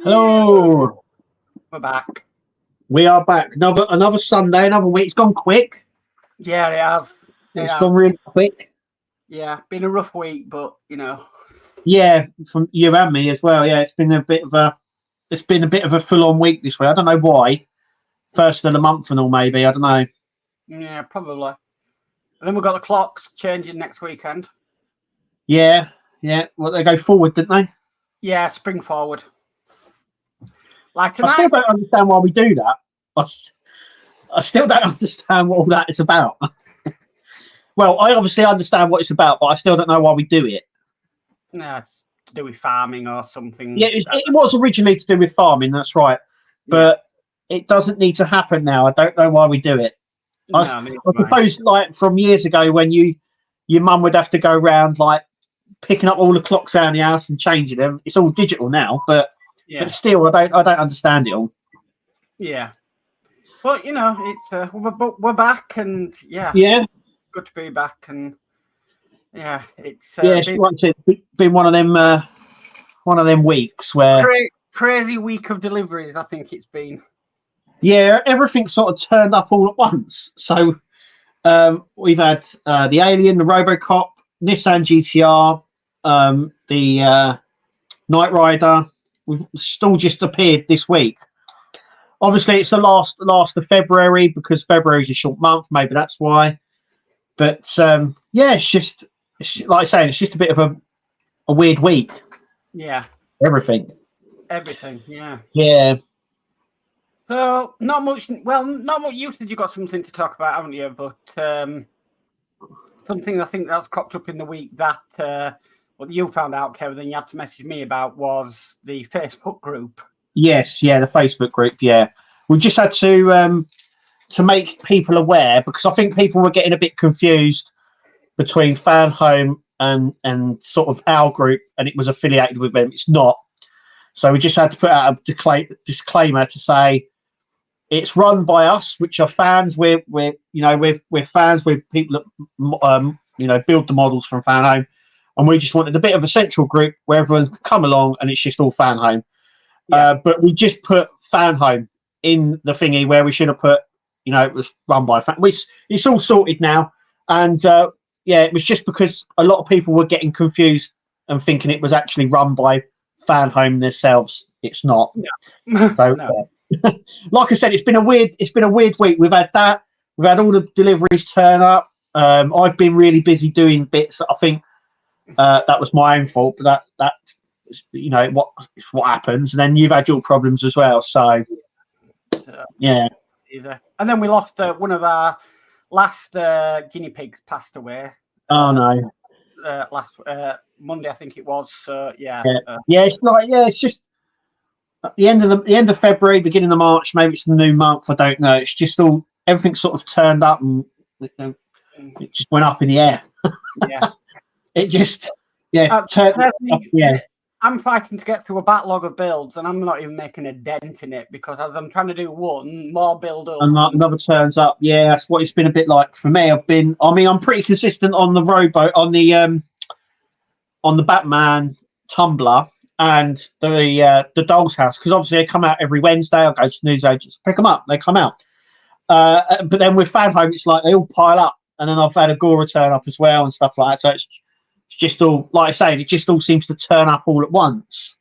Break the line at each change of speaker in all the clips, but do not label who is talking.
Hello.
We're back.
We are back. Another Sunday, another week. It's gone quick.
Yeah, it has.
It's gone really quick.
Yeah, been a rough week, but you know.
Yeah, from you and me as well. Yeah, it's been a bit of a full-on week this week. I don't know why. First of the month and all, maybe. I don't know.
Yeah, probably. And then we've got the clocks changing next weekend.
Yeah. Well, they go forward, didn't they?
Yeah, spring forward. Like tonight.
I still don't understand why we do that. I still don't understand what all that is about. Well, I obviously understand what it's about, but I still don't know why we do it.
No, it's to do with farming or something.
Yeah, it was originally to do with farming, that's right. But it doesn't need to happen now. I don't know why we do it.
No,
I suppose, like, from years ago when your mum would have to go around, like, picking up all the clocks around the house and changing them. It's all digital now, but still, I don't understand it all. Yeah.
But, you know, it's we're back, and
yeah,
good to be back, and it's
been one of them weeks where
crazy week of deliveries. I think it's been.
Yeah, everything sort of turned up all at once. So we've had the Alien, the RoboCop, Nissan GTR, the Knight Rider. We've still just appeared this week. Obviously, it's the last of February because February is a short month. Maybe that's why. But it's just like I say, it's just a bit of a weird week.
Yeah.
Everything.
Yeah.
Yeah.
So not much. Well, not much. You said you got something to talk about, haven't you? But something I think that's cropped up in the week that what you found out, Kevin, and you had to message me about was the Facebook group.
Yes, the Facebook group. Yeah, we just had to make people aware because I think people were getting a bit confused between Fan Home and sort of our group, and it was affiliated with them. It's not. So we just had to put out a disclaimer to say it's run by us, which are fans. We're fans. We're people that build the models from Fan Home, and we just wanted a bit of a central group where everyone can come along, and it's just all Fan Home. Yeah. But we just put Fan Home in the thingy where we should have put, it was run by Fan. It's all sorted now, and it was just because a lot of people were getting confused and thinking it was actually run by Fan Home themselves. It's not.
No.
So,
no.
Like I said, it's been a weird week. We've had that. We've had all the deliveries turn up. I've been really busy doing bits. I think that was my own fault, but that what happens. And then you've had your problems as well. So yeah.
And then we lost one of our last guinea pigs passed away.
Oh no.
Last Monday, I think it was.
It's just at the end of February, beginning of March. Maybe it's the new month. I don't know. It's just everything sort of turned up and it just went up in the air.
Yeah,
it just turned up. Yeah.
I'm fighting to get through a backlog of builds, and I'm not even making a dent in it because as I'm trying to do one more build up,
and another turns up. Yeah, that's what it's been a bit like for me. I'm pretty consistent on the rowboat, on the Batman Tumbler and the Doll's House because obviously they come out every Wednesday. I'll go to newsagents, pick them up. They come out. But then with Fan Home, it's like they all pile up, and then I've had Agora turn up as well and stuff like that. So it's just all, like I say, it just all seems to turn up all at once.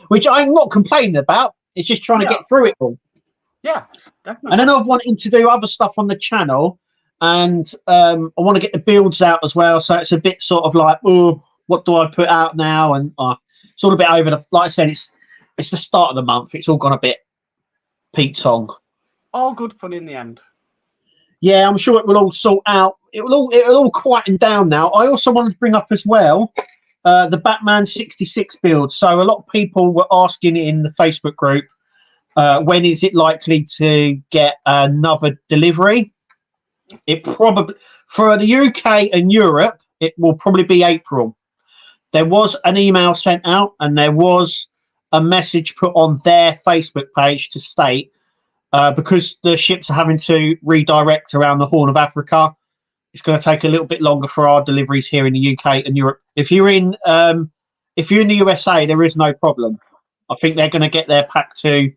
Which I'm not complaining about. It's just trying to get through it all.
Yeah, definitely.
And then I've wanted to do other stuff on the channel, and I want to get the builds out as well. So it's a bit sort of like, oh, what do I put out now? And it's all a bit over the. Like I said, it's the start of the month. It's all gone a bit Pete Tong.
All good fun in the end.
Yeah, I'm sure it will all sort out. It will all quieten down now. I also wanted to bring up as well the Batman 66 build. So a lot of people were asking in the Facebook group, when is it likely to get another delivery? It probably, for the UK and Europe, it will probably be April. There was an email sent out and there was a message put on their Facebook page to state because the ships are having to redirect around the Horn of Africa, it's going to take a little bit longer for our deliveries here in the UK and Europe. If you're in the USA, there is no problem. I think they're going to get their pack 2,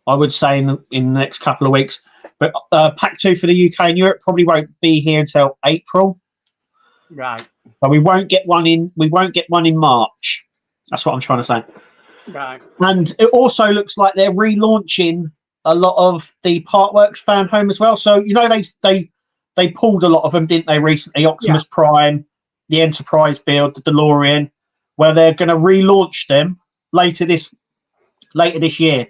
I would say, in the next couple of weeks. But pack 2 for the UK and Europe probably won't be here until April.
Right.
But we won't get one in March. That's what I'm trying to say.
Right.
And it also looks like they're relaunching a lot of the Partworks fan home as well. So, they pulled a lot of them, didn't they, recently? Optimus Prime, the Enterprise build, the DeLorean, where they're going to relaunch them later this year.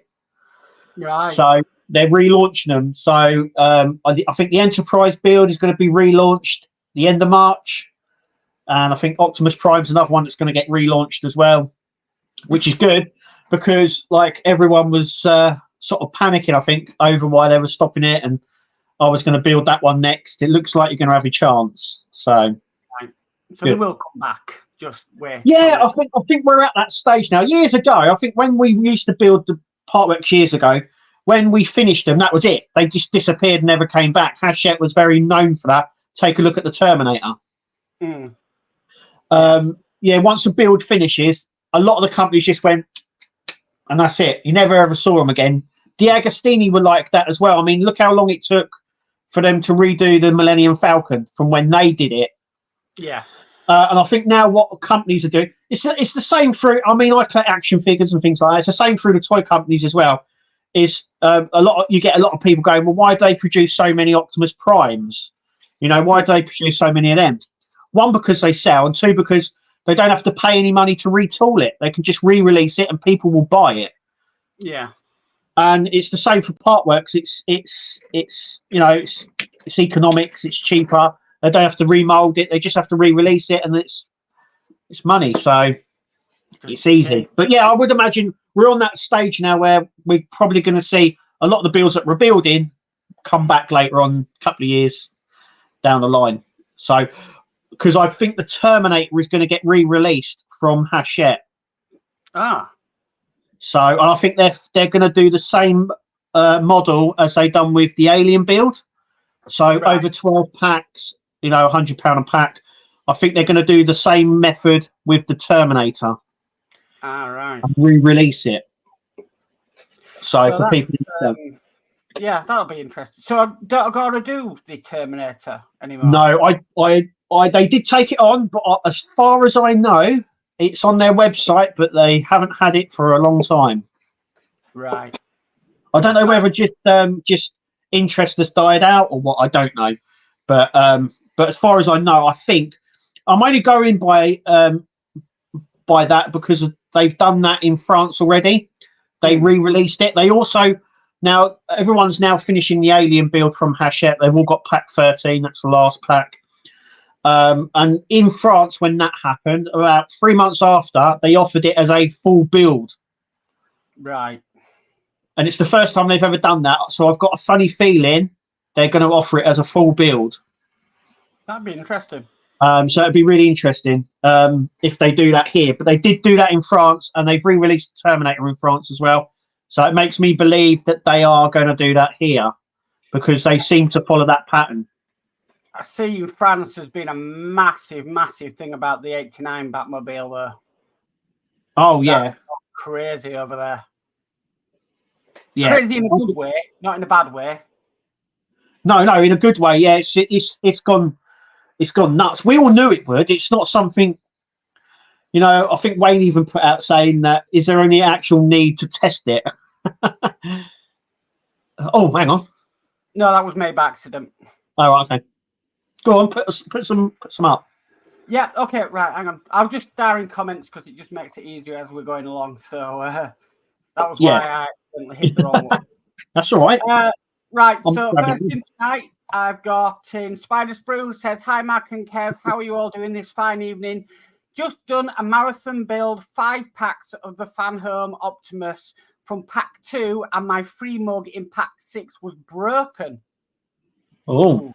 Right.
So they're relaunching them. So I think the Enterprise build is going to be relaunched the end of March. And I think Optimus Prime's another one that's going to get relaunched as well, which is good because everyone was sort of panicking, I think, over why they were stopping it. And I was going to build that one next. It looks like you're going to have a chance. So,
they will come back. Just wait.
Yeah, I think we're at that stage now. Years ago, I think when we used to build the Partworks years ago, when we finished them, that was it. They just disappeared and never came back. Hachette was very known for that. Take a look at the Terminator. Once a build finishes, a lot of the companies just went, and that's it. You never ever saw them again. The Agostini were like that as well. I mean, look how long it took for them to redo the Millennium Falcon from when they did it.
Yeah.
And I think now what companies are doing, it's the same through, I collect action figures and things like that. It's the same through the toy companies as well. You get a lot of people going, well, why do they produce so many Optimus Primes? Why do they produce so many of them? One, because they sell, and two, because they don't have to pay any money to retool it. They can just re-release it and people will buy it.
Yeah.
And it's the same for Partworks. It's economics. It's cheaper. They don't have to remold it. They just have to re-release it, and it's money. So it's easy. But yeah, I would imagine we're on that stage now where we're probably going to see a lot of the builds that we're building come back later on, a couple of years down the line. So, because I think the Terminator is going to get re-released from Hachette. So, and I think they're going to do the same model as they done with the Alien build. So over 12 packs, £100 a pack. I think they're going to do the same method with the Terminator.
Right.
And re-release it. So for people.
Yeah, that'll be interesting. So I don't got to do the Terminator anymore.
No, they did take it on, but as far as I know, it's on their website, but they haven't had it for a long time.
Right.
I don't know whether just interest has died out or what. I don't know, but as far as I know, I think I'm only going by that because they've done that in France already. They re-released it. They also now everyone's now finishing the Alien build from Hachette. They've all got pack 13. That's the last pack. And in France, when that happened, about 3 months after, they offered it as a full build.
Right.
And it's the first time they've ever done that. So I've got a funny feeling they're going to offer it as a full build.
That'd be interesting.
So it'd be really interesting if they do that here. But they did do that in France, and they've re-released the Terminator in France as well. So it makes me believe that they are going to do that here because they seem to follow that pattern.
I see in France there's been a massive, massive thing about the 89 Batmobile there.
Oh, yeah.
Crazy over there.
Yeah.
Crazy in a good way, not in a bad way.
No, in a good way. Yeah, it's gone nuts. We all knew it would. It's not something, I think Wayne even put out saying that, is there any actual need to test it? Oh, hang on.
No, that was made by accident.
Oh, right, okay. Go on, put some up.
Yeah, okay, right, hang on. I'll just stare in comments because it just makes it easier as we're going along. So that was why I accidentally hit the wrong one.
That's all right.
Right, so first thing tonight, I've got in Spider Sprue says, hi, Mark and Kev. How are you all doing this fine evening? Just done a marathon build, 5 packs of the Fan Home Optimus from pack 2, and my free mug in pack 6 was broken.
Oh.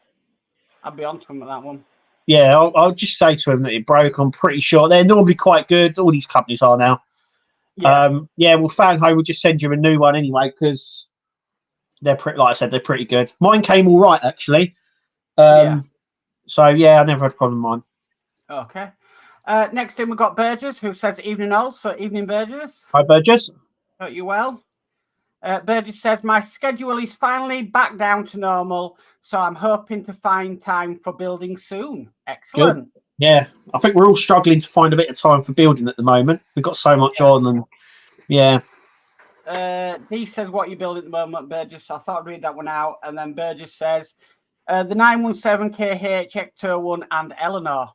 I'll be on to him with that one.
Yeah, I'll just say to him that it broke. I'm pretty sure they're normally quite good. All these companies are now. Yeah. Well, Fan Home will just send you a new one anyway because they're pretty. Like I said, they're pretty good. Mine came all right actually. So yeah, I never had a problem with mine.
Okay. Next in, we've got Burgess, who says evening all. So evening, Burgess.
Hi, Burgess.
Hope you well. Burgess says, my schedule is finally back down to normal, so I'm hoping to find time for building soon. Excellent.
Good. Yeah, I think we're all struggling to find a bit of time for building at the moment. We've got so much on, and yeah.
He says, what are you building at the moment, Burgess? So I thought I'd read that one out. And then Burgess says, the 917KH, Ecto 1 and Eleanor.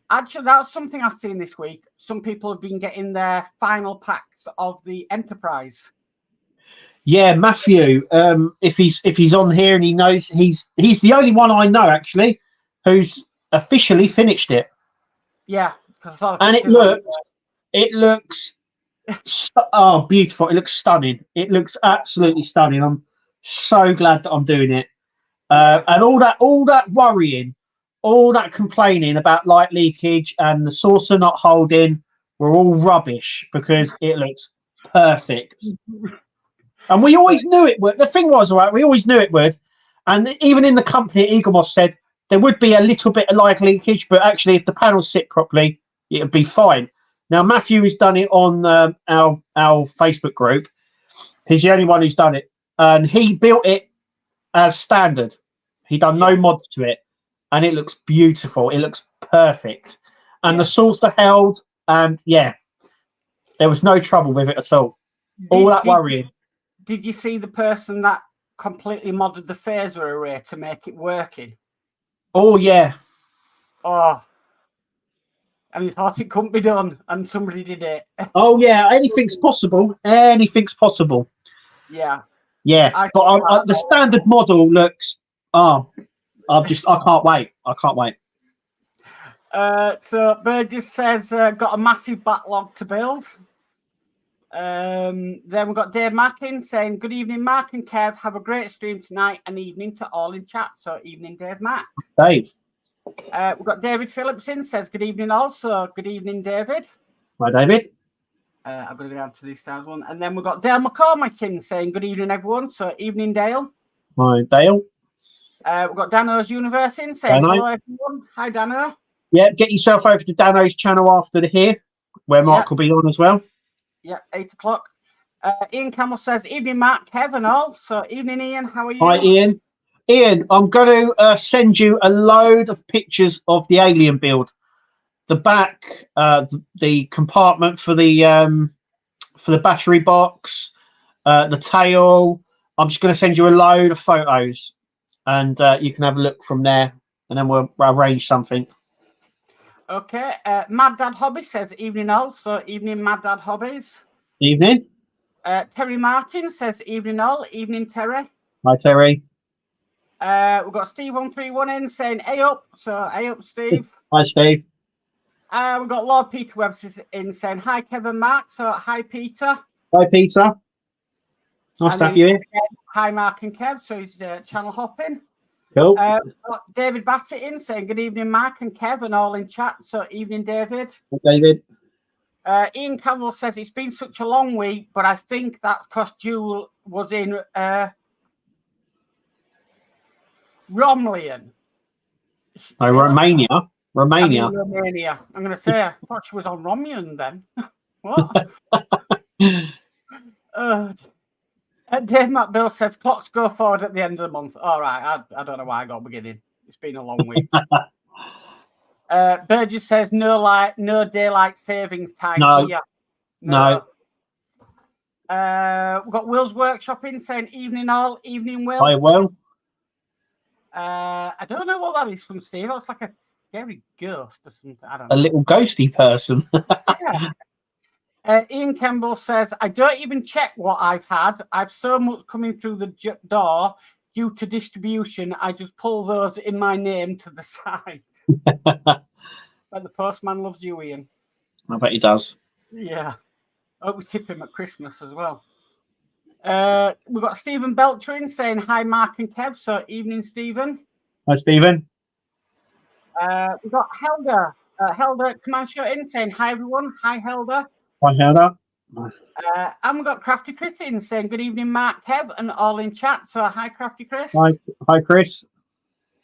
Actually, that's something I've seen this week. Some people have been getting their final packs of the Enterprise.
Yeah, Matthew. If he's on here and he knows, he's the only one I know actually who's officially finished it.
Yeah,
and it looks beautiful. It looks stunning. It looks absolutely stunning. I'm so glad that I'm doing it. And all that worrying, all that complaining about light leakage and the saucer not holding were all rubbish because it looks perfect. And we always knew it would. The thing was, right, we always knew it would. And even in the company, Eaglemoss said there would be a little bit of light leakage, but actually, if the panels sit properly, it would be fine. Now, Matthew has done it on our Facebook group. He's the only one who's done it. And he built it as standard. He done no mods to it. And it looks beautiful. It looks perfect. And the saucer held. And, yeah, there was no trouble with it at all. All that worrying.
Did you see the person that completely modded the phaser array to make it working?
Oh, yeah.
Oh. And he thought it couldn't be done, and somebody did it.
Oh, yeah. Anything's possible. Anything's possible.
Yeah.
Yeah. But the standard model looks... I can't wait. I can't wait.
So Burgess says, got a massive backlog to build. Then we've got Dave Mackin saying, good evening, Mark and Kev. Have a great stream tonight and evening to all in chat. So evening, Dave Mack.
Dave.
We've got David Phillipson says, good evening also. Good evening, David.
Hi, David.
I've got to go down to this one. And then we've got Dale McCormickin saying, good evening, everyone. So evening, Dale.
Hi, Dale.
We've got Dano's Universe in saying, hello, everyone. Hi, Dano.
Yeah, get yourself over to Dano's channel after here, where Mark will be on as well.
Yeah, 8 o'clock. Ian Campbell says, evening, Mark, Kevin, all. So, evening, Ian. How are you?
Hi, Ian. Ian, I'm going to send you a load of pictures of the alien build. The back, the compartment for the battery box, the tail. I'm just going to send you a load of photos, and you can have a look from there, and then we'll arrange something.
Okay. Mad Dad Hobby says, evening, all. So, evening, Mad Dad Hobbies.
Evening.
Terry Martin says, evening, all. Evening, Terry.
Hi, Terry.
We've got Steve131 in saying, hey up. So, hey up, Steve.
Hi, Steve.
We've got Lord Peter Webster in saying, hi, Kevin Mark. So, hi, Peter.
Hi, Peter. Nice to have you here.
Hi, Mark and Kev. So, he's channel hopping.
Cool.
We've got David Bassett in saying, good evening, Mark and Kev, and all in chat. So, evening, David.
Hi, David.
Ian Campbell says, it's been such a long week, but I think that because Jewel was in Romlian.
Romania.
Romania. I'm going to say, I thought she was on Romlian then. What? Dave Matt Bill says, clocks go forward at the end of the month. All right. I don't know why I got beginning. It's been a long week. Burgess says, no daylight savings time.
No.
Here.
No.
We've got Will's Workshop in saying, evening all. Evening, Will.
Hi, Will.
I don't know what that is from Steve. That's like a scary ghost or something. I don't know.
A little ghosty person.
Yeah. Ian Campbell says, I don't even check what I've had. I've so much coming through the door due to distribution. I just pull those in my name to the side. But the postman loves you, Ian.
I bet he does.
Yeah. I hope we tip him at Christmas as well. We've got Stephen Belcher in saying, hi, Mark and Kev. So, evening, Stephen.
Hi, Stephen.
We've got Helder Command Show in saying, hi, everyone. Hi, Helder.
Hi, Helder.
And we've got Crafty Chris in saying, good evening, Mark, Kev, and all in chat. So, hi, Crafty Chris.
Hi, Chris.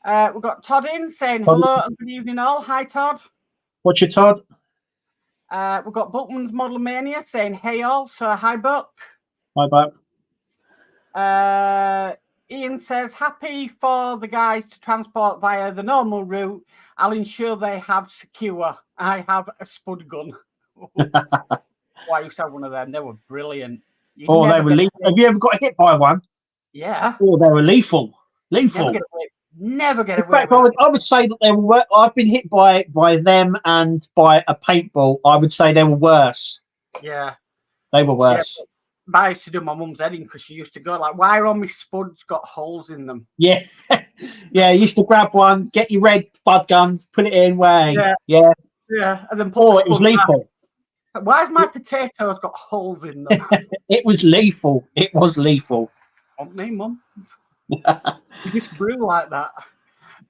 We've got Todd in saying, hello and good evening, all. Hi, Todd.
What's your Todd?
We've got Bookman's Model Mania saying, hey all, so hi Book.
Hi, Buck.
Ian says, happy for the guys to transport via the normal route. I'll ensure they have secure. I have a spud gun. I used to have one of them. They were brilliant.
They were lethal. Have you ever got hit by one?
Yeah.
Oh, they were lethal. Lethal.
Never get away.
In fact, I would say that they were. I've been hit by them and by a paintball. I would say they were worse.
Yeah.
They were worse.
Yeah, I used to do my mum's heading because she used to go like, why are all my spuds got holes in them?
Yeah. Yeah, you used to grab one, get your red bud gun, put it in, Yeah.
And then pull
it was lethal.
Back. Why has my potatoes got holes in them?
It was lethal. It was lethal.
On me, Mum. You just brew like that.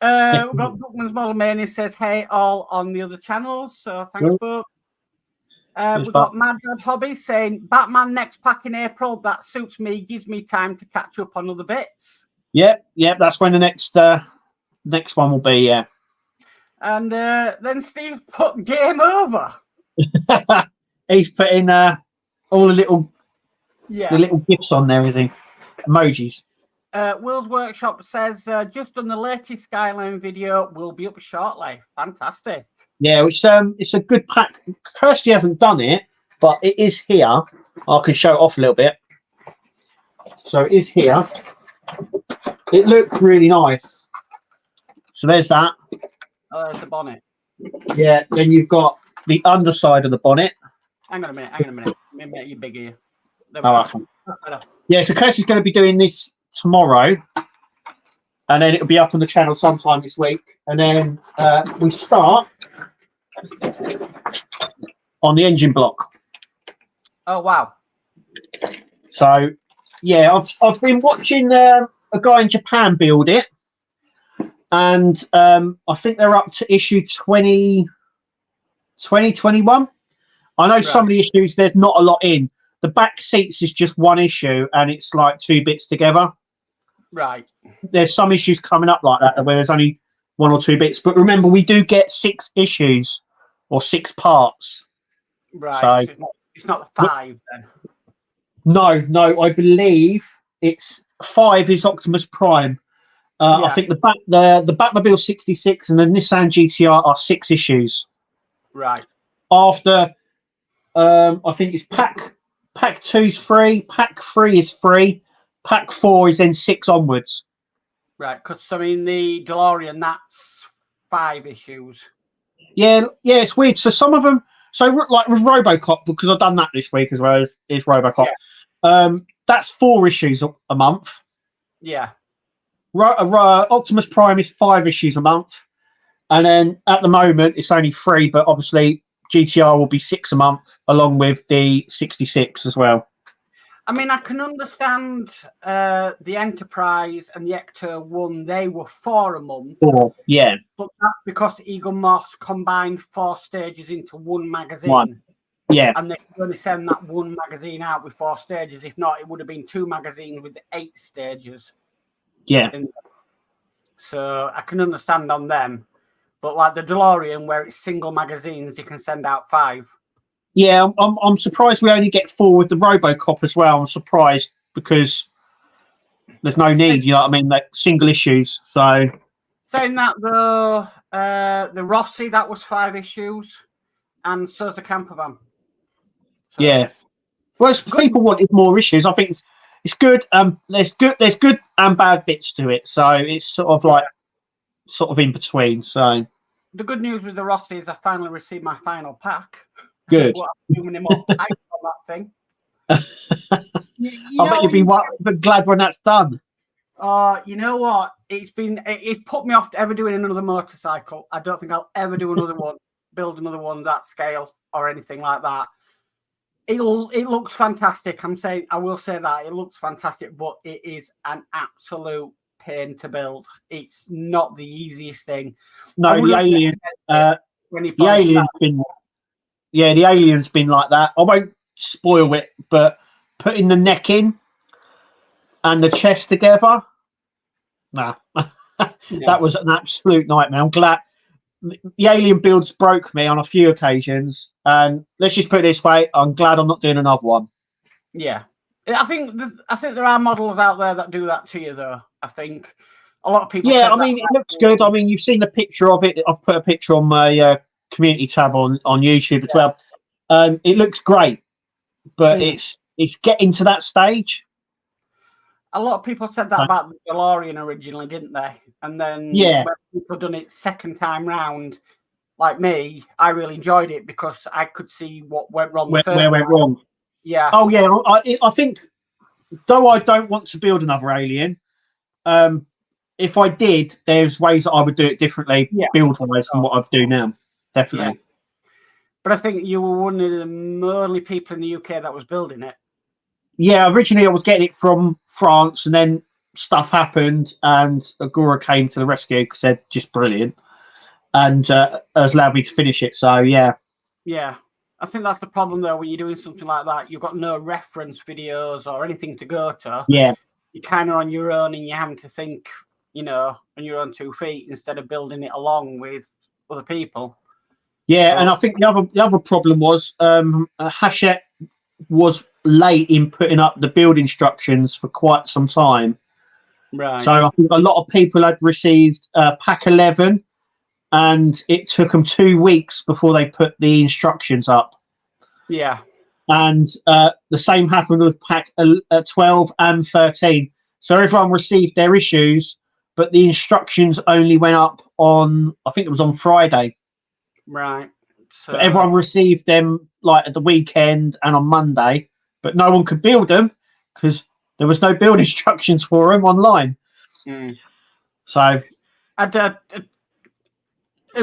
We've got Bookman's Model Mania says, hey, all on the other channels. So thanks, Book. We've got Mad Dad Hobby saying, Batman next pack in April. That suits me, gives me time to catch up on other bits.
Yep. That's when the next one will be, yeah.
And then Steve put game over.
He's putting all the little gifs on there, is he? Emojis.
Will's Workshop says, just on the latest Skyline video, will be up shortly. Fantastic.
Yeah, it's a good pack. Kirsty hasn't done it, but it is here. I can show it off a little bit. So it is here. It looks really nice. So there's that.
Oh, there's the bonnet.
Yeah, then you've got the underside of the bonnet.
Hang on a minute. Let me make you bigger.
Yeah, so Kirsty's going to be doing this tomorrow. And then it'll be up on the channel sometime this week. And then we start on the engine block.
Oh, wow.
So, yeah, I've been watching a guy in Japan build it. And I think they're up to issue 2021. I know some of the issues, there's not a lot in. The back seats is just one issue, and it's like 2 bits together.
Right.
There's some issues coming up like that where there's only 1 or 2 bits. But remember, we do get 6 issues or 6 parts.
Right. So it's not the 5 then.
No. I believe it's 5 is Optimus Prime. I think the Batmobile 66 and the Nissan GTR are 6 issues.
Right.
After, I think it's pack 2's free, pack 3 is free, pack 4 is then 6 onwards.
Right, because I mean the DeLorean, that's 5 issues. Yeah,
it's weird. So some of them, like with RoboCop, because I've done that this week as well, is RoboCop. Yeah. That's 4 issues a month.
Yeah.
Optimus Prime is 5 issues a month, and then at the moment it's only 3, but obviously GTR will be 6 a month along with the 66 as well.
I mean, I can understand the Enterprise and the Ecto 1, they were 4 a month.
4, yeah.
But that's because Eagle Moss combined 4 stages into 1 magazine.
1. Yeah.
And they could only send that 1 magazine out with 4 stages. If not, it would have been 2 magazines with 8 stages.
Yeah.
So I can understand on them. But like the DeLorean, where it's single magazines, you can send out 5.
Yeah, I'm surprised we only get 4 with the RoboCop as well. I'm surprised because there's no need, you know what I mean? Like single issues. So
saying that though, the Rossi, that was 5 issues, and so's the camper van. So,
yeah. Well, people wanted more issues. I think it's good. There's good and bad bits to it. So it's sort of in between. So
the good news with the Rossi is I finally received my final pack.
Good.
Doing him all tight on that thing.
I bet you'd be glad when that's done.
You know what? It's put me off to ever doing another motorcycle. I don't think I'll ever do another one, build another one that scale or anything like that. It looks fantastic. I will say that it looks fantastic, but it is an absolute pain to build. It's not the easiest thing.
No, the alien's been like that. I won't spoil it, but putting the neck in and the chest together, that was an absolute nightmare. I'm glad the alien builds broke me on a few occasions, and let's just put it this way: I'm glad I'm not doing another one.
Yeah, I think there are models out there that do that to you, though. I think a lot of people.
Yeah, I mean, it looks good. I mean, you've seen the picture of it. I've put a picture on my community tab on YouTube as well. It looks great, but it's getting to that stage.
A lot of people said that about the DeLorean originally, didn't they? And then
when
people done it second time round, like me, I really enjoyed it because I could see what went wrong.
Where went wrong?
Yeah.
Oh yeah, I think though I don't want to build another alien. If I did, there's ways that I would do it differently, build-wise, than what I do now. Definitely.
Yeah. But I think you were one of the only people in the UK that was building it.
Yeah, originally I was getting it from France, and then stuff happened, and Agora came to the rescue because they're just brilliant, and has allowed me to finish it. So yeah.
Yeah, I think that's the problem though. When you're doing something like that, you've got no reference videos or anything to go to.
Yeah,
you're kind of on your own, and you're having to think, on your own 2 feet instead of building it along with other people.
Yeah, and I think the other problem was Hachette was late in putting up the build instructions for quite some time.
Right.
So I think a lot of people had received pack 11, and it took them 2 weeks before they put the instructions up.
Yeah.
And the same happened with pack 12 and 13. So everyone received their issues, but the instructions only went up on, I think it was on Friday.
Right. So
but everyone received them like at the weekend and on Monday, but no one could build them because there was no build instructions for them online. So,
as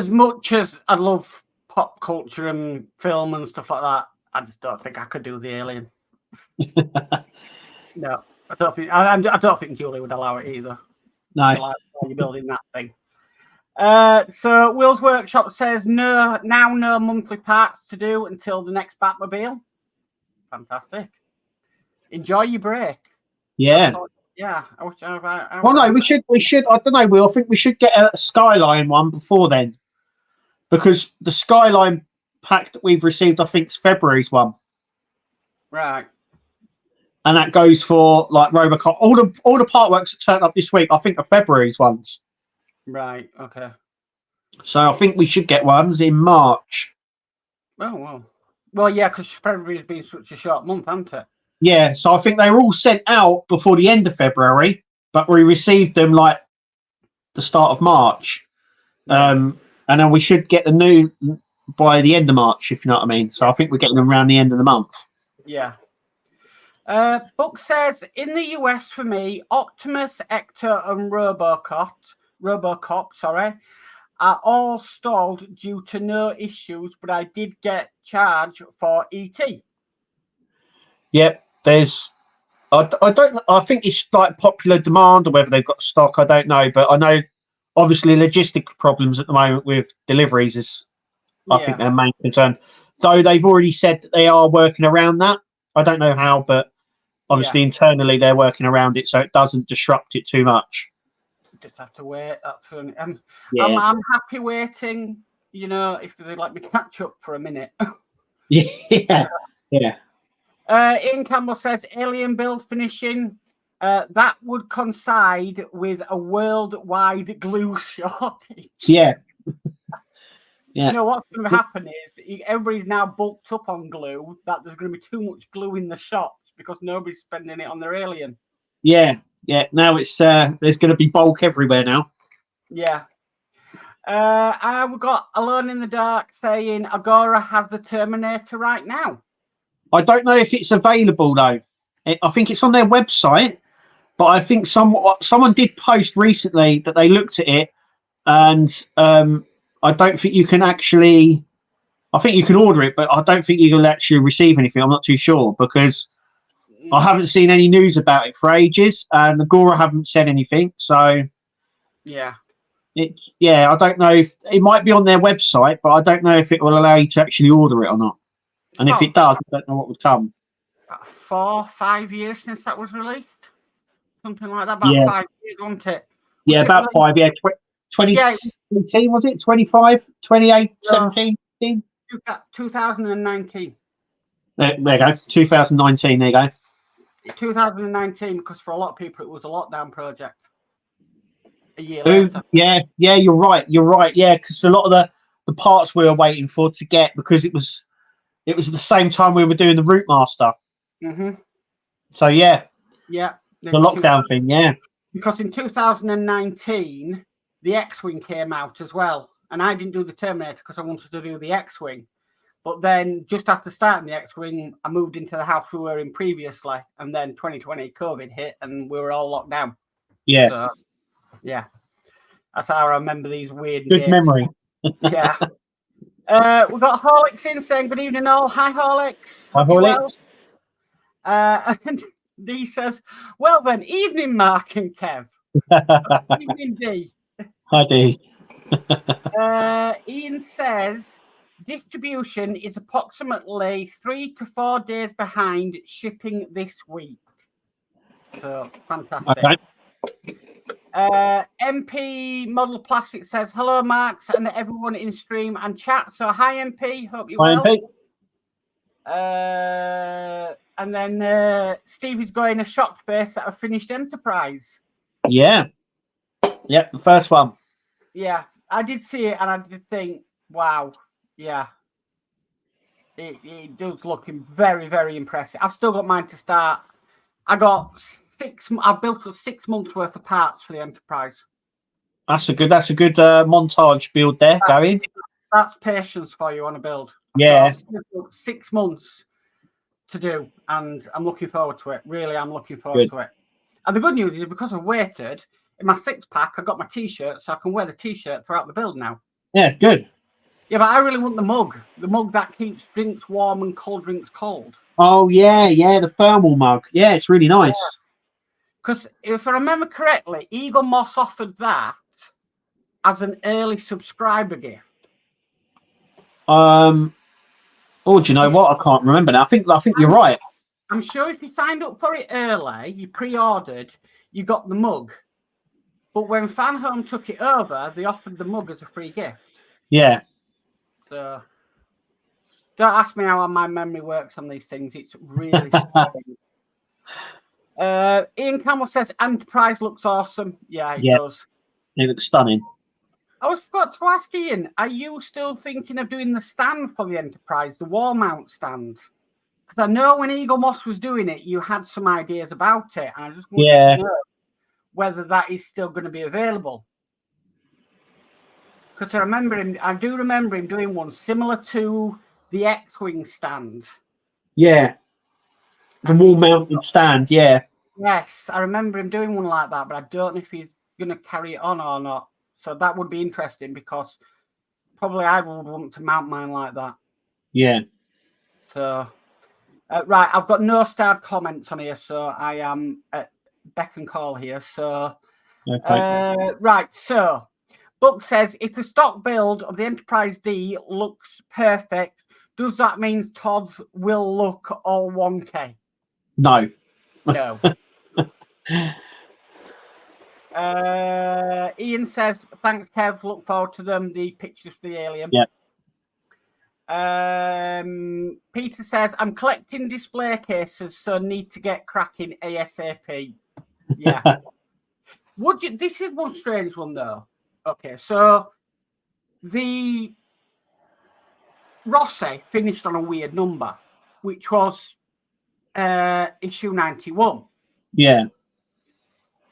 much as I love pop culture and film and stuff like that, I just don't think I could do the alien. No, I don't think. I don't think Julie would allow it either.
No,
like you're building that thing. So Will's Workshop says no monthly parts to do until the next Batmobile. Fantastic. Enjoy your break.
Yeah.
Yeah.
Well, no, we should. I don't know, Will. I think we should get a Skyline one before then, because the Skyline pack that we've received, I think, is February's one.
Right.
And that goes for like Robocop. All the Partworks that turned up this week, I think, are February's ones.
Right. Okay.
So I think we should get ones in March.
Oh well. Well, yeah, because February's been such a short month, hasn't it?
Yeah. So I think they were all sent out before the end of February, but we received them like the start of March. And then we should get the new by the end of March, if you know what I mean. So I think we're getting them around the end of the month.
Yeah. Book says in the US for me, Optimus, Ector, and Robocop, are all stalled due to no issues, but I did get charged for ET.
Yep, there's. I think it's like popular demand, or whether they've got stock. I don't know, but I know obviously logistic problems at the moment with deliveries is, I think, their main concern. Though they've already said that they are working around that. I don't know how, but obviously internally they're working around it so it doesn't disrupt it too much.
Just have to wait. That's funny. I'm happy waiting. If they let me catch up for a minute.
Yeah.
Ian Campbell says alien build finishing. That would coincide with a worldwide glue shortage.
Yeah. Yeah.
What's going to happen is everybody's now bulked up on glue. That there's going to be too much glue in the shops because nobody's spending it on their alien.
Yeah. Now it's there's going to be bulk everywhere now.
Yeah. We've got Alone in the Dark saying Agora has the Terminator right now.
I don't know if it's available though. I think it's on their website, but I think someone did post recently that they looked at it, and I don't think you can actually. I think you can order it, but I don't think you will actually receive anything. I'm not too sure because I haven't seen any news about it for ages, and Agora haven't said anything. So
yeah,
I don't know if it might be on their website, but I don't know if it will allow you to actually order it or not. And if it does, I don't know what would come.
4-5 years since that was released, something like that. About 5 years, wasn't it?
Yeah, about 5. Yeah, 18, was it? 25, 28, 17?
2019.
There you go. 2019. There you go.
2019, because for a lot of people it was a lockdown project. A year later.
Yeah, you're right. Yeah, because a lot of the parts we were waiting for to get, because it was the same time we were doing the Route Master.
Mm-hmm.
So yeah,
the
lockdown thing. Yeah,
because in 2019 the X-Wing came out as well, and I didn't do the Terminator because I wanted to do the X-Wing. But then just after starting the X-Wing, I moved into the house we were in previously, and then 2020 COVID hit and we were all locked down.
Yeah.
So, yeah. That's how I remember these weird
Good
dates.
memory.
Yeah. We've got Horlicks in saying good evening all. Hi Horlicks.
Hi Horlicks.
And D says, well then, evening Mark and Kev. Evening D.
Hi D.
Ian says, distribution is approximately 3 to 4 days behind shipping this week. So fantastic.
Okay.
MP Model Plastic says, hello Marks and everyone in stream and chat. So hi MP, hope you're well. MP. And then Steve is going a shocked face at a finished Enterprise.
Yeah. Yep, the first one.
Yeah, I did see it and I did think, wow, yeah. It does look very, very impressive. I've still got mine to start. I've built 6 months worth of parts for the Enterprise. That's a good
montage build there, Gary.
That's patience for you on a build.
Yeah.
So 6 months to do, and I'm looking forward to it. Really, I'm looking forward to it. And the good news is because I've waited, in my 6-pack, I got my T-shirt, so I can wear the T-shirt throughout the build now.
Yeah, it's good.
Yeah, but I really want the mug that keeps drinks warm and cold drinks cold.
Oh, yeah, the thermal mug. Yeah, it's really nice.
Because if I remember correctly, Eagle Moss offered that as an early subscriber gift.
Do you know what? I can't remember now. I think you're right.
I'm sure if you signed up for it early, you pre-ordered, you got the mug. But when Fan Home took it over, they offered the mug as a free gift.
Yeah.
So don't ask me how my memory works on these things. It's really strange. Ian Campbell says Enterprise looks awesome. Yeah, it does.
It looks stunning.
I forgot to ask Ian, are you still thinking of doing the stand for the Enterprise, the wall mount stand? Because I know when Eagle Moss was doing it, you had some ideas about it, and I just wanted to know whether that is still going to be available. Because I do remember him doing one similar to the X-Wing stand.
Yeah. The wall-mounted stand, yeah.
Yes, I remember him doing one like that, but I don't know if he's going to carry it on or not. So that would be interesting because probably I would want to mount mine like that.
Yeah.
So, right, I've got no starred comments on here, so I am at beck and call here. So, right, so Buck says, if the stock build of the Enterprise D looks perfect, does that mean Todd's will look all 1K?
No.
No. Ian says, thanks, Kev. Look forward to them. The pictures for the alien.
Yeah.
Peter says, I'm collecting display cases, so need to get cracking ASAP. Yeah. This is one strange one, though. Okay, so the Rossi finished on a weird number, which was issue 91.
Yeah.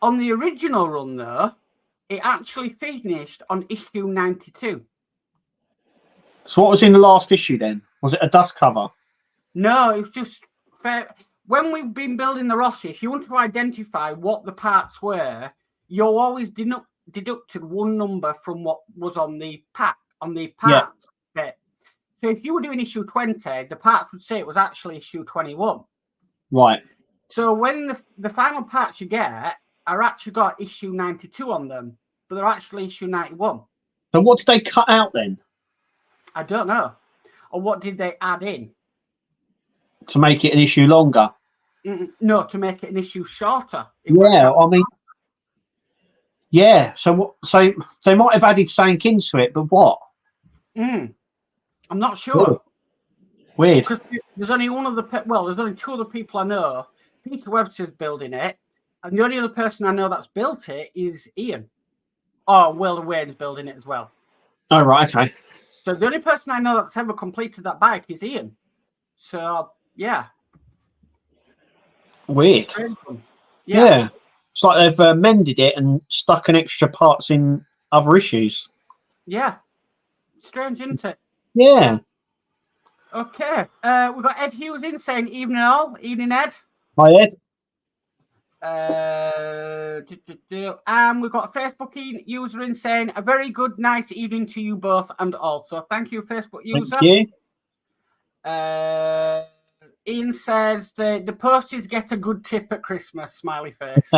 On the original run, though, it actually finished on issue 92.
So what was in the last issue then? Was it a dust cover?
No, it was just fair. When we've been building the Rossi, if you want to identify what the parts were, you'll always deducted one number from what was on the pack, on the parts bit. So if you were doing issue 20, the parts would say it was actually issue 21.
Right.
So when the final parts you get are actually got issue 92 on them, but they're actually issue 91.
So what did they cut out then?
I don't know. Or what did they add in?
To make it an issue longer?
No, to make it an issue shorter.
Yeah, I mean, Yeah. So what? So they might have added something into it, but what?
I'm not sure.
Weird.
Because there's only there's only two other people I know. Peter Webster's building it, and the only other person I know that's built it is Ian. Oh, Will Wayne's building it as well.
Oh, right. Okay.
So the only person I know that's ever completed that bike is Ian. So yeah.
Weird. Yeah. It's like they've mended it and stuck in extra parts in other issues.
Yeah. Strange, isn't it?
Yeah.
Okay. We've got Ed Hughes in saying evening all. Evening, Ed.
Hi, Ed.
And we've got a Facebook user in saying a very good, nice evening to you both and also. Thank you, Facebook user.
Thank you.
Ian says the posties get a good tip at Christmas, smiley face.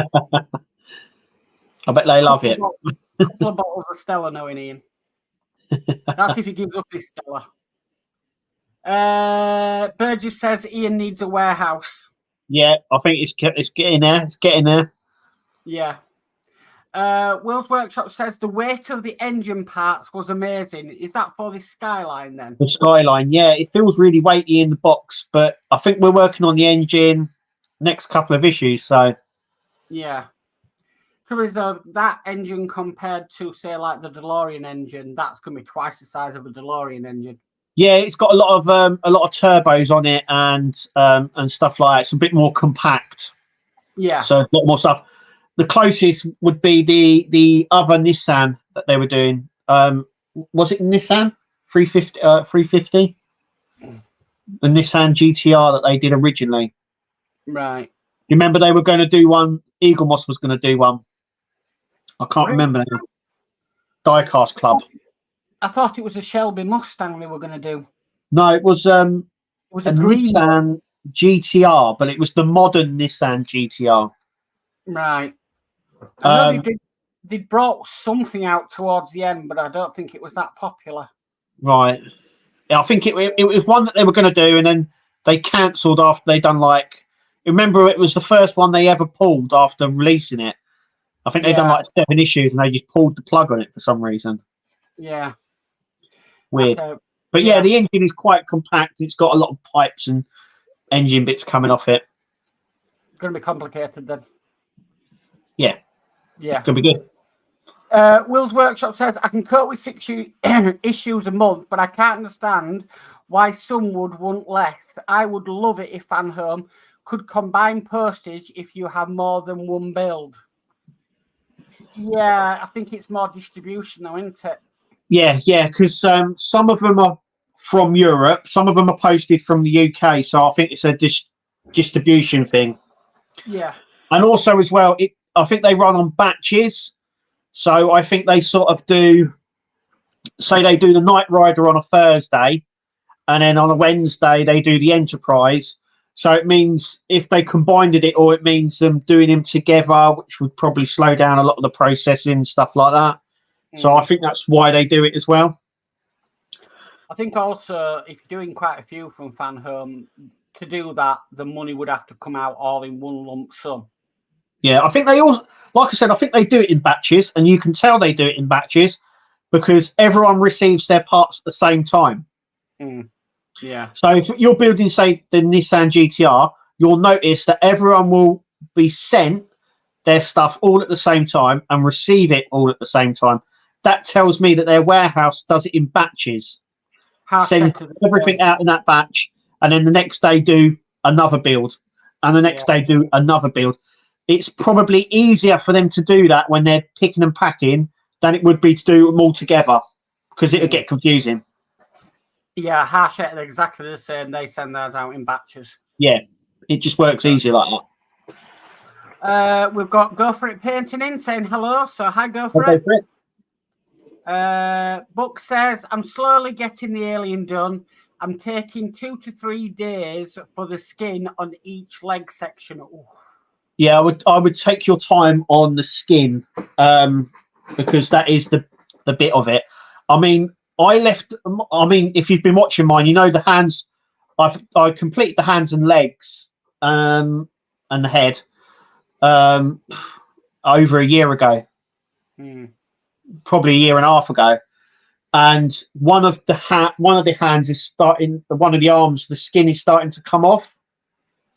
I bet they love it.
A couple of bottles of Stella knowing Ian. That's if he gives up his Stella. Burgess says Ian needs a warehouse.
Yeah, I think it's getting there. It's getting there.
Yeah. Will's Workshop says the weight of the engine parts was amazing. Is that for the Skyline then?
The Skyline, yeah. It feels really weighty in the box, but I think we're working on the engine next couple of issues, so...
Yeah. Trouble is, that engine compared to, say, like the DeLorean engine, that's going to be twice the size of a DeLorean engine.
Yeah, it's got a lot of turbos on it and stuff like that. It's a bit more compact.
Yeah.
So a lot more stuff. The closest would be the other Nissan that they were doing. Was it Nissan 350? The Nissan GTR that they did originally.
Right.
You remember they were going to do one? Eagle Moss was going to do one. I can't remember now. Diecast Club.
I thought it was a Shelby Mustang they were going to do.
No, it was a Nissan GTR, but it was the modern Nissan GTR.
Right. I know they brought something out towards the end, but I don't think it was that popular.
Right. Yeah, I think it was one that they were going to do, and then they cancelled after they done like. Remember, it was the first one they ever pulled after releasing it. I think they done like 7 issues, and they just pulled the plug on it for some reason.
Yeah.
Weird. Okay. But yeah, the engine is quite compact. It's got a lot of pipes and engine bits coming off it.
It's going to be complicated then.
Yeah.
Yeah.
It's going to be good.
Will's Workshop says, I can cope with 6 issues a month, but I can't understand why some would want less. I would love it if Fan Home could combine postage if you have more than one build. Yeah, I think it's more distribution though, isn't it?
Yeah, because some of them are from Europe, some of them are posted from the UK, so I think it's a distribution thing.
Yeah.
And also as well, I think they run on batches, so I think they sort of do, say they do the Knight Rider on a Thursday, and then on a Wednesday they do the Enterprise. So it means if they combined it, or it means them doing them together, which would probably slow down a lot of the processing, stuff like that. So I think that's why they do it as well.
I think also if you're doing quite a few from Fan Home, to do that, the money would have to come out all in one lump sum.
Yeah, I think they all, like I said, I think they do it in batches, and you can tell they do it in batches because everyone receives their parts at the same time.
Yeah.
So if you're building, say, the Nissan GTR, you'll notice that everyone will be sent their stuff all at the same time and receive it all at the same time. That tells me that their warehouse does it in batches. Send everything out in that batch, and then the next day do another build, and the next day do another build. It's probably easier for them to do that when they're picking and packing than it would be to do them all together, because it'll get confusing.
Yeah, Harshett are exactly the same. They send theirs out in batches.
Yeah, it just works easier like
that. We've got Go For It Painting in saying hello. So hi, Go For It. Book says, I'm slowly getting the alien done. I'm taking 2 to 3 days for the skin on each leg section. Ooh. Yeah,
I would take your time on the skin because that is the bit of it. I mean, if you've been watching mine, you know the hands. I completed the hands and legs and the head over a year ago. probably a year and a half ago, and one of the hands is starting. One of the arms, the skin is starting to come off.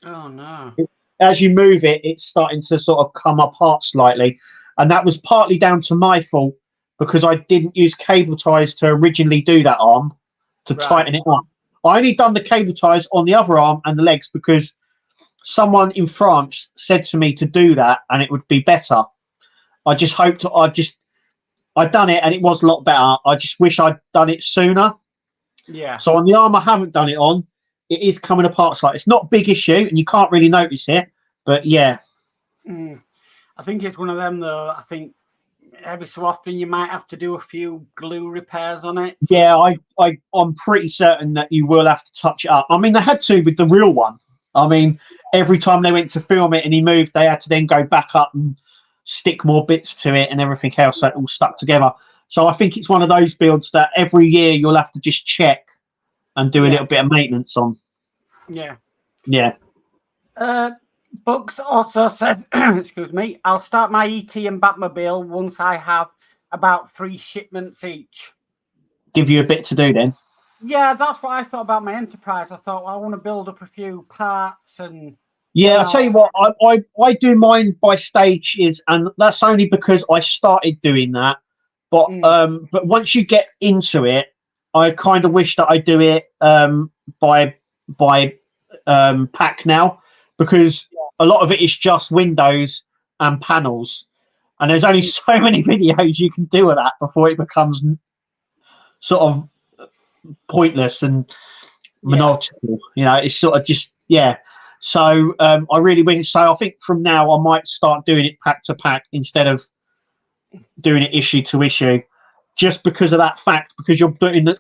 Oh no!
As you move it, it's starting to sort of come apart slightly, and that was partly down to my fault because I didn't use cable ties to originally do that arm to tighten it up. I only done the cable ties on the other arm and the legs because someone in France said to me to do that and it would be better. I just hoped I'd done it and it was a lot better. I just wish I'd done it sooner.
Yeah.
So on the arm I haven't done it on, it is coming apart slightly. It's not a big issue and you can't really notice it, but yeah.
I think it's one of them though. I think every so often you might have to do a few glue repairs on it.
Yeah, I'm pretty certain that you will have to touch it up. I mean, they had to with the real one. I mean, every time they went to film it and he moved, they had to then go back up and stick more bits to it and everything else, so it all stuck together. So I think it's one of those builds that every year you'll have to just check and do a little bit of maintenance on.
Yeah.
Yeah.
Books also said, excuse me, I'll start my ET and Batmobile once I have about 3 shipments each.
Give you a bit to do then.
Yeah, that's what I thought about my Enterprise. I thought, well, I want to build up a few parts and...
Yeah, I'll tell you what, I do mine by stages, and that's only because I started doing that. But once you get into it, I kind of wish that I do it by pack now, because a lot of it is just windows and panels, and there's only so many videos you can do of that before it becomes sort of pointless and monotony. You know, it's sort of just So I really wish. So I think from now I might start doing it pack to pack instead of doing it issue to issue, just because of that fact. Because you're putting a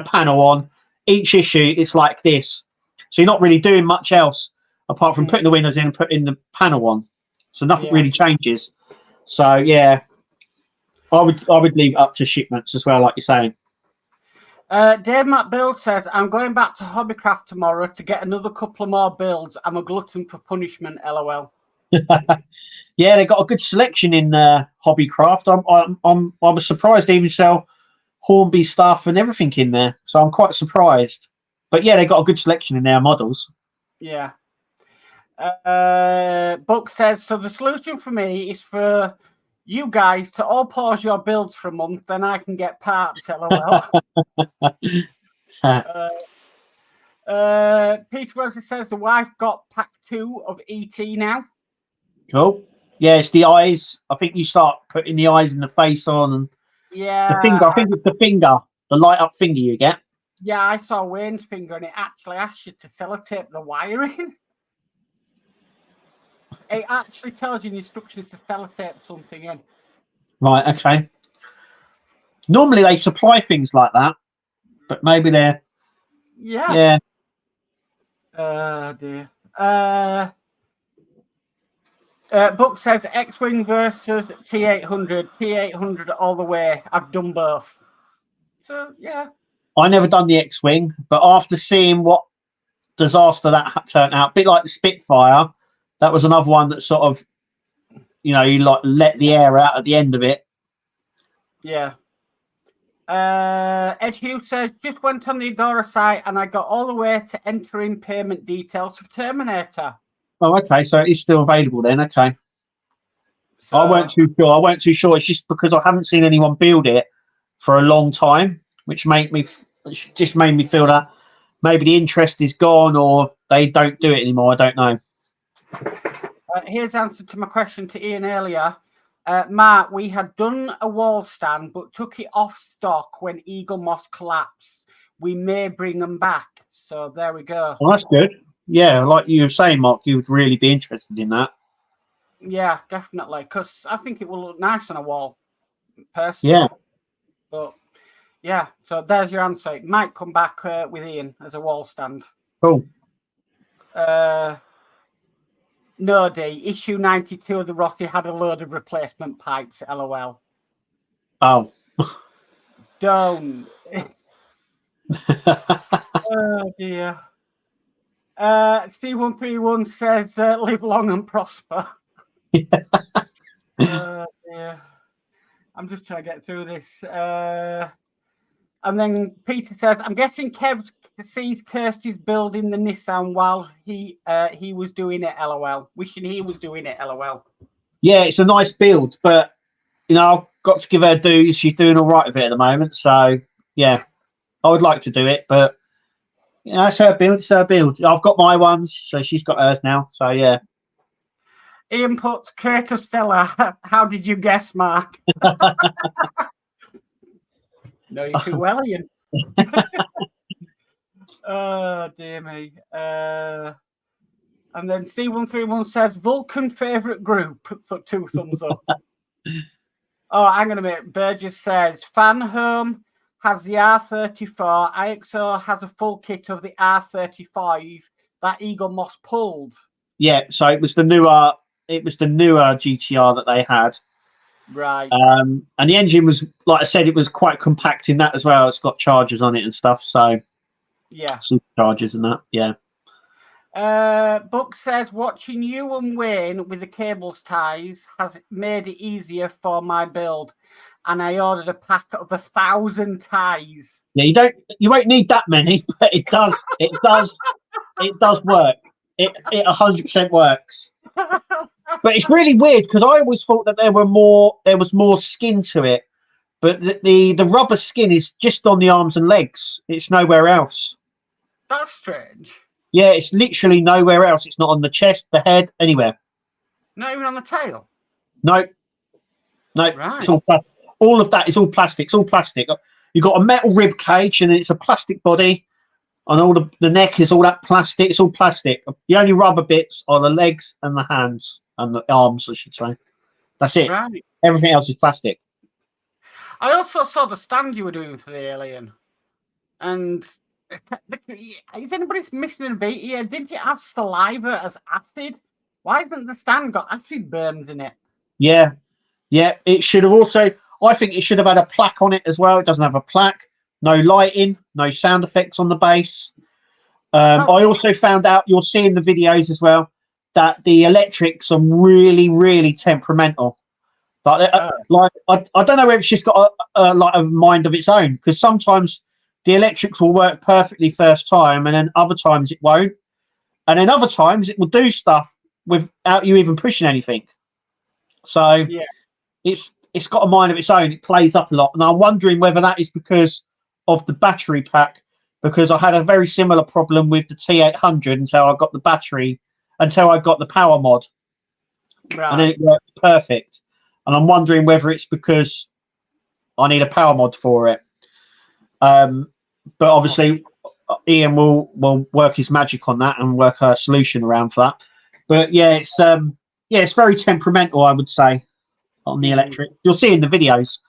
panel on each issue. It's like this, so you're not really doing much else apart from putting the windows in and putting the panel on. So nothing really changes. So yeah, I would leave it up to shipments as well, like you're saying.
Dave Matt Build says, I'm going back to Hobbycraft tomorrow to get another couple of more builds. I'm a glutton for punishment, LOL.
Yeah, they got a good selection in Hobbycraft. I was surprised they even sell Hornby stuff and everything in there. So I'm quite surprised. But yeah, they got a good selection in their models.
Yeah. Buck says, so the solution for me is for you guys to all pause your builds for a month, then I can get parts, LOL. Peter Wesley says the wife got pack 2 of ET now.
Cool. Yeah, it's the eyes. I think you start putting the eyes and the face on, and the finger. I think it's the finger, the light up finger you get.
Yeah, I saw Wayne's finger, and it actually asked you to sellotape the wiring. It actually tells you in instructions to sellotape something in.
Right, okay. Normally they supply things like that, but maybe they're...
Yeah. Dear. Book says X-Wing versus T800. T800 all the way. I've done both. So, yeah.
I never done the X-Wing, but after seeing what disaster that turned out, a bit like the Spitfire, that was another one that sort of, you like let the air out at the end of it.
Yeah. Ed Hughes says, just went on the Agora site and I got all the way to entering payment details for Terminator.
Oh, okay. So it's still available then. Okay. So, I weren't too sure. It's just because I haven't seen anyone build it for a long time, which made me feel that maybe the interest is gone or they don't do it anymore. I don't know.
Here's the answer to my question to Ian earlier. Mark, we had done a wall stand, but took it off stock when Eagle Moss collapsed. We may bring them back. So there we go.
Well, that's good. Yeah, like you were saying, Mark, you would really be interested in that.
Yeah, definitely. Because I think it will look nice on a wall, personally.
Yeah.
But, yeah, so there's your answer. It might come back with Ian as a wall stand.
Cool.
No, D. Issue 92 of the Rocky had a load of replacement pipes, LOL.
Oh.
Don't. Oh, dear. Steve131 says, live long and prosper. Yeah. I'm just trying to get through this. And then Peter says, I'm guessing Kev sees Kirsty's building the Nissan while he was doing it, LOL. Wishing he was doing it, LOL.
Yeah, it's a nice build, but I've got to give her dues. She's doing all right with it at the moment. So yeah, I would like to do it, but it's her build. It's her build. I've got my ones, so she's got hers now. So yeah.
Ian puts Kratos Stella. How did you guess, Mark? No, you're too well, Ian. Oh, dear me. And then C131 says, Vulcan favourite group for 2 thumbs up. Oh, hang on a minute. Burgess says, Fan Home has the R34. IXO has a full kit of the R35 that Eagle Moss pulled.
Yeah, so it was the newer GTR that they had.
Right.
And the engine was, like I said, it was quite compact in that as well. It's got chargers on it and stuff. So
yeah,
some chargers and that. Yeah.
Buck says, watching you and Wayne with the cables ties has made it easier for my build, and I ordered a pack of 1,000 ties.
Yeah, you won't need that many, but it does work. It 100% works. But it's really weird because I always thought that there was more skin to it, but the rubber skin is just on the arms and legs. It's nowhere else.
That's strange.
Yeah, it's literally nowhere else. It's not on the chest, the head, anywhere.
Not even on the tail?
No.
Right.
It's all of that is all plastic. It's all plastic. You've got a metal rib cage and it's a plastic body, and all the neck is all that plastic. It's all plastic. The only rubber bits are the legs and the hands and the arms, I should say. That's it.
Right.
Everything else is plastic.
I also saw the stand you were doing for the alien, and is anybody missing a beat here? Didn't you have saliva as acid? Why hasn't the stand got acid burns in it?
Yeah. It should have also. I think it should have had a plaque on it as well. It doesn't have a plaque. No lighting, no sound effects on the base. I also found out, you'll see in the videos as well, that the electrics are really, really temperamental. Like I don't know if it's just got a mind of its own, because sometimes the electrics will work perfectly first time, and then other times it won't, and then other times it will do stuff without you even pushing anything. So yeah, it's got a mind of its own. It plays up a lot, and I'm wondering whether that is because of the battery pack, because I had a very similar problem with the T800 until I got the power mod, right. And then it worked perfect. And I'm wondering whether it's because I need a power mod for it. But obviously, Ian will work his magic on that and work a solution around for that. But yeah, it's very temperamental, I would say, on the electric. You'll see in the videos,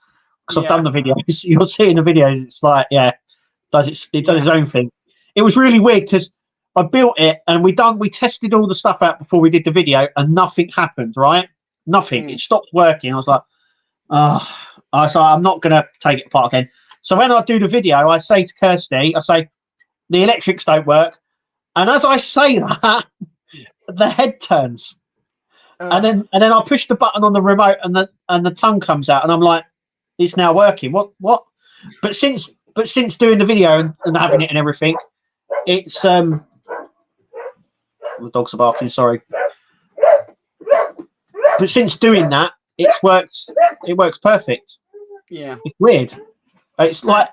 because I've done the videos. You'll see in the videos, it's like, it does its own thing. It was really weird because I built it and we tested all the stuff out before we did the video, and nothing happened, right? Nothing. It stopped working. I was like, I'm not going to take it apart again. So when I do the video, I say to Kirsty, I say, the electrics don't work. And as I say that, the head turns. And then I push the button on the remote, and the tongue comes out, and I'm like, it's now working. What? But since doing the video and having it and everything, it's the dogs are barking, sorry. But since doing that, it works perfect. Yeah. It's weird. It's like,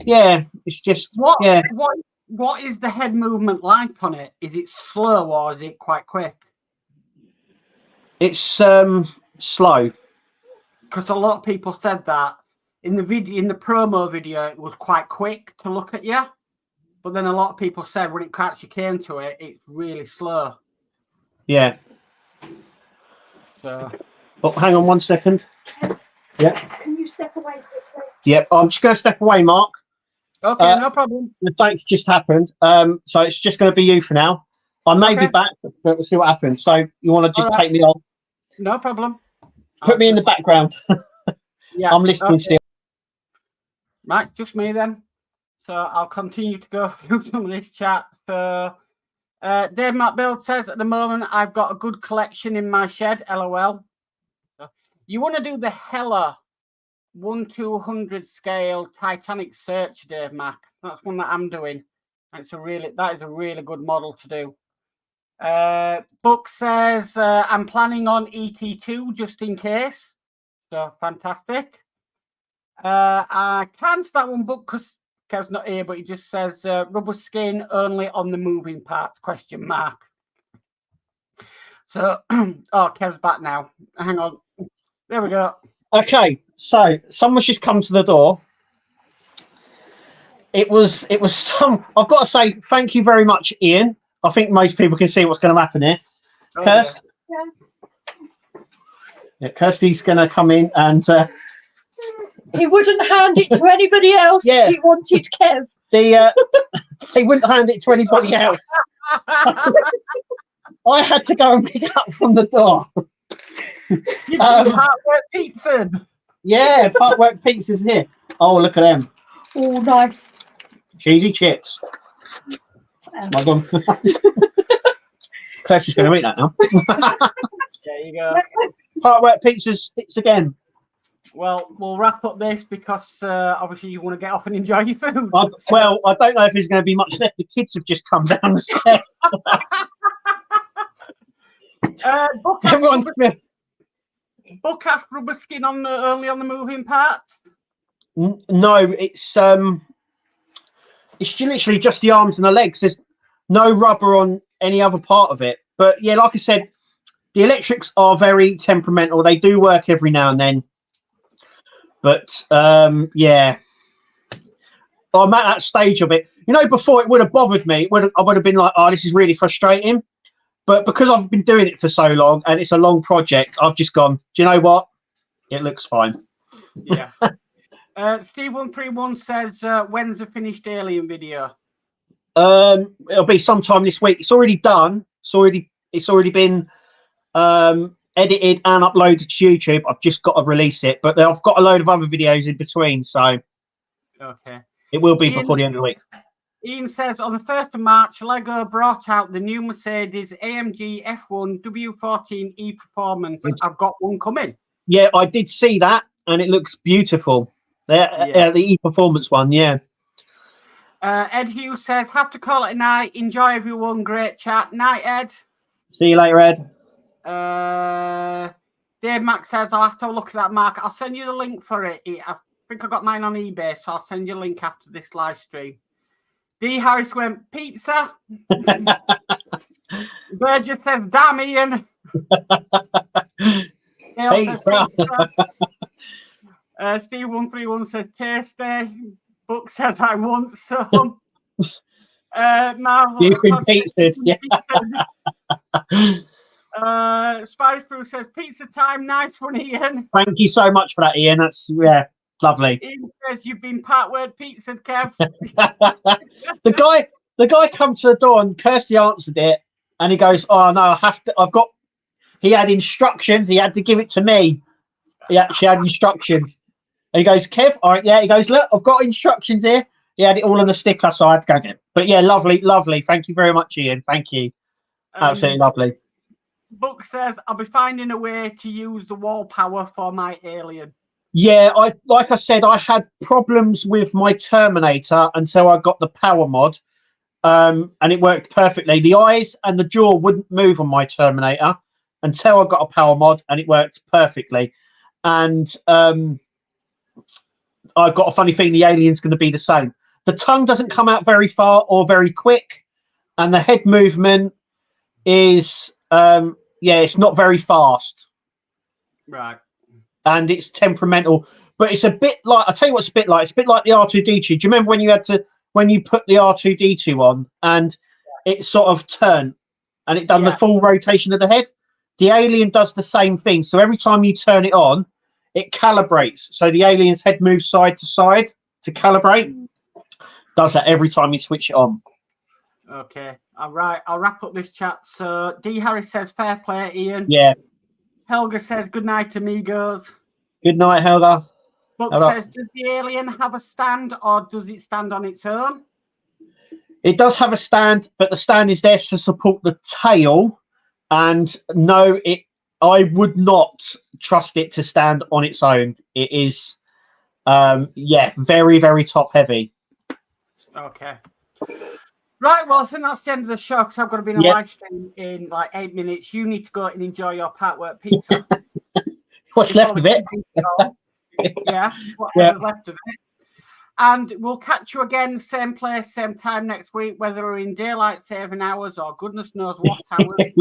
it's just
what is the head movement like on it? Is it slow or is it quite quick?
It's slow.
Because a lot of people said that in the promo video, it was quite quick to look at you. But then a lot of people said when it actually came to it, it's really slow.
Yeah.
So.
Oh, hang on 1 second. Yeah.
Can you step away quickly?
Yep, I'm just going to step away, Mark.
Okay, no problem.
The date's just happened, so it's just going to be you for now. I may be back, but we'll see what happens. So you want to just take me on?
No problem.
Put me in the background. Yeah, I'm listening still.
Right, just me then. So I'll continue to go through some of this chat. So Dave Matt Build says, at the moment, I've got a good collection in my shed, LOL. You want to do the Hella 1/200 scale Titanic search, Dave Mac. That's one that I'm doing. That is a really good model to do. Book says I'm planning on ET2 just in case. So fantastic. I cancelled that one book because Kev's not here, but he just says rubber skin only on the moving parts, ? So Kev's back now. Hang on. There we go.
Okay, so someone's just come to the door. It was some. I've got to say thank you very much, Ian. I think most people can see what's going to happen here. Kirsty, yeah, Kirsty's going to come in and
he wouldn't hand it to anybody else.
Yeah.
He wanted Kev.
He wouldn't hand it to anybody else. I had to go and pick it up from the door.
Partwork pizza.
Yeah, Partwork pizza's here. Oh, look at them.
Oh, nice.
Cheesy chips. My God. Kirsty's going to eat that now.
There you go.
Partwork pizzas, it's again.
Well, we'll wrap up this because obviously you want to get off and enjoy your food.
Well, I don't know if there's going to be much left. The kids have just come down the stairs.
Book asked rubber skin only on the moving parts.
No, it's literally just the arms and the legs. There's no rubber on any other part of it. But yeah, like I said, the electrics are very temperamental. They do work every now and then. But yeah, I'm at that stage of it. You know, before it would have bothered me. I would have been like, oh, this is really frustrating. But because I've been doing it for so long and it's a long project, I've just gone, do you know what? It looks fine.
Yeah. Steve131 says, when's the finished Alien video?
It'll be sometime this week. It's already done. It's already been edited and uploaded to YouTube. I've just got to release it. But I've got a load of other videos in between. So
okay,
it will be before the end of the week.
Ian says, on the 1st of March, Lego brought out the new Mercedes AMG F1 W14 E-Performance. I've got one coming. Yeah,
I did see that, and it looks beautiful. The E-Performance one, yeah.
Ed Hughes says, have to call it a night. Enjoy, everyone. Great chat. Night, Ed.
See you later, Ed.
Dave Mack says, I'll have to have a look at that market. I'll send you the link for it. I think I got mine on eBay, so I'll send you a link after this live stream. D. Harris went, pizza. Burgess says, damn, Ian.
Pizza.
Steve131 says, tasty. Book says, I want some.
You've been pizzas. Yeah.
Spider Brew says, pizza time. Nice one, Ian.
Thank you so much for that, Ian. That's, lovely.
Ian says, you've been part-word pizza, Kev.
The guy come to the door and Kirsty answered it and he goes, oh no, he had instructions, he had to give it to me. He actually had instructions. And he goes, Kev, all right, yeah. He goes, look, I've got instructions here. He had it all on the sticker, so I had to go get it. But yeah, lovely. Thank you very much, Ian. Thank you. Absolutely lovely.
Book says, I'll be finding a way to use the wall power for my Alien.
Yeah, like I said, I had problems with my Terminator until I got the power mod, and it worked perfectly. The eyes and the jaw wouldn't move on my Terminator until I got a power mod, and it worked perfectly. And I've got a funny feeling the Alien's going to be the same. The tongue doesn't come out very far or very quick, and the head movement is, it's not very fast.
Right.
And it's temperamental, but it's a bit like, I'll tell you what's a bit like. It's a bit like the R2D2. Do you remember when you put the R2D2 on and it sort of turned and it done the full rotation of the head? The Alien does the same thing. So every time you turn it on, it calibrates. So the Alien's head moves side to side to calibrate. Does that every time you switch it on.
Okay. All right. I'll wrap up this chat. So D. Harris says, fair play, Ian.
Yeah.
Helga says, good night, amigos.
Good night, Helga.
Book says, does the Alien have a stand or does it stand on its own?
It does have a stand, but the stand is there to support the tail. And no, I would not trust it to stand on its own. It is, very, very top heavy.
Okay. Right, well, I think that's the end of the show because I've got to be in a live stream in like 8 minutes. You need to go and enjoy your Partwork pizza.
What's left of it?
Yeah, whatever's left of it. And we'll catch you again, same place, same time next week, whether we're in daylight saving hours or goodness knows what hours.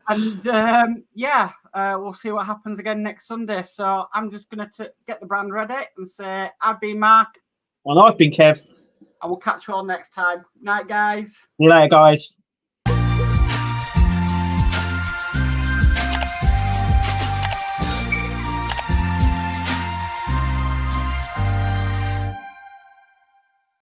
And we'll see what happens again next Sunday. So I'm just going to get the brand ready and say, I've been Mark.
And I've been Kev.
I will catch you all next time. Night, guys.
See you later, guys.